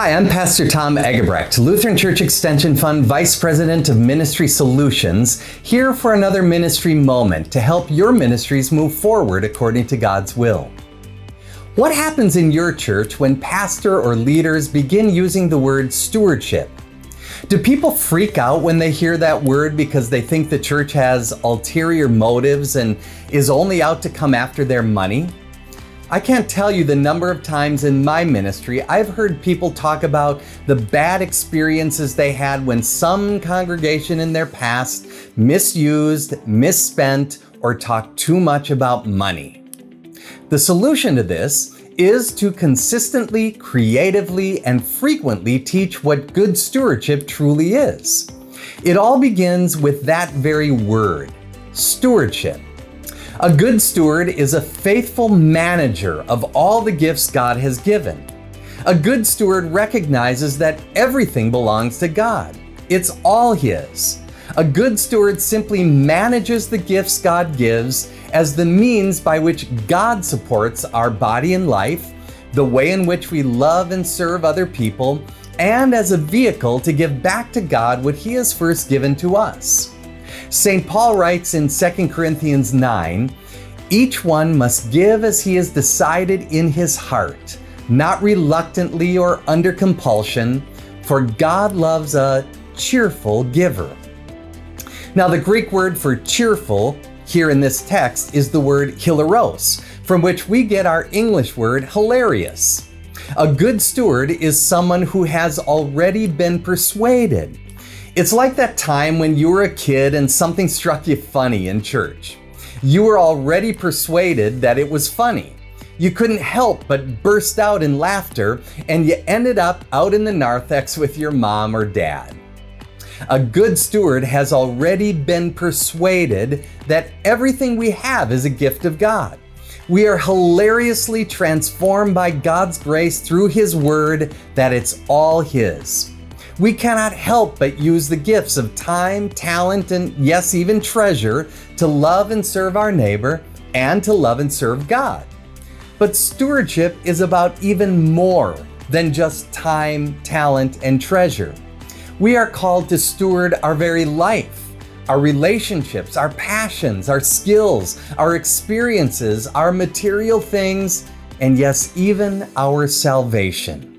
Hi, I'm Pastor Tom Egebrecht, Lutheran Church Extension Fund Vice President of Ministry Solutions, here for another ministry moment to help your ministries move forward according to God's will. What happens in your church when pastor or leaders begin using the word stewardship? Do people freak out when they hear that word because they think the church has ulterior motives and is only out to come after their money? I can't tell you the number of times in my ministry I've heard people talk about the bad experiences they had when some congregation in their past misused, misspent, or talked too much about money. The solution to this is to consistently, creatively, and frequently teach what good stewardship truly is. It all begins with that very word, stewardship. A good steward is a faithful manager of all the gifts God has given. A good steward recognizes that everything belongs to God. It's all His. A good steward simply manages the gifts God gives as the means by which God supports our body and life, the way in which we love and serve other people, and as a vehicle to give back to God what He has first given to us. St. Paul writes in 2 Corinthians 9, "Each one must give as he has decided in his heart, not reluctantly or under compulsion, for God loves a cheerful giver." Now, the Greek word for cheerful here in this text is the word hilaros, from which we get our English word hilarious. A good steward is someone who has already been persuaded. It's like that time when you were a kid and something struck you funny in church. You were already persuaded that it was funny. You couldn't help but burst out in laughter, and you ended up out in the narthex with your mom or dad. A good steward has already been persuaded that everything we have is a gift of God. We are hilariously transformed by God's grace through His Word, that it's all His. We cannot help but use the gifts of time, talent, and yes, even treasure to love and serve our neighbor and to love and serve God. But stewardship is about even more than just time, talent, and treasure. We are called to steward our very life, our relationships, our passions, our skills, our experiences, our material things, and yes, even our salvation.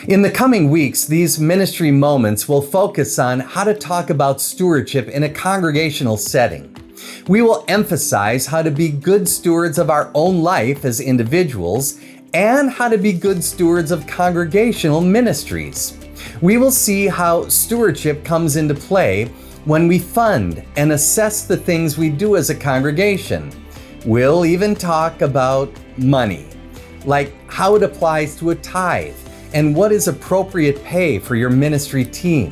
In the coming weeks, these ministry moments will focus on how to talk about stewardship in a congregational setting. We will emphasize how to be good stewards of our own life as individuals and how to be good stewards of congregational ministries. We will see how stewardship comes into play when we fund and assess the things we do as a congregation. We'll even talk about money, like how it applies to a tithe, and what is appropriate pay for your ministry team.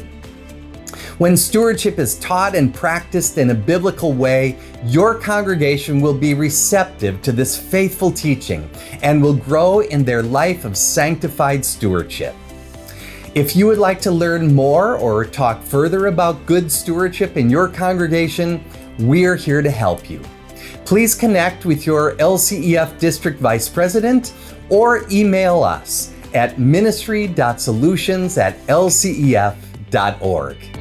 When stewardship is taught and practiced in a biblical way, your congregation will be receptive to this faithful teaching and will grow in their life of sanctified stewardship. If you would like to learn more or talk further about good stewardship in your congregation, we're here to help you. Please connect with your LCEF District Vice President or email us at ministry.solutions@lcef.org.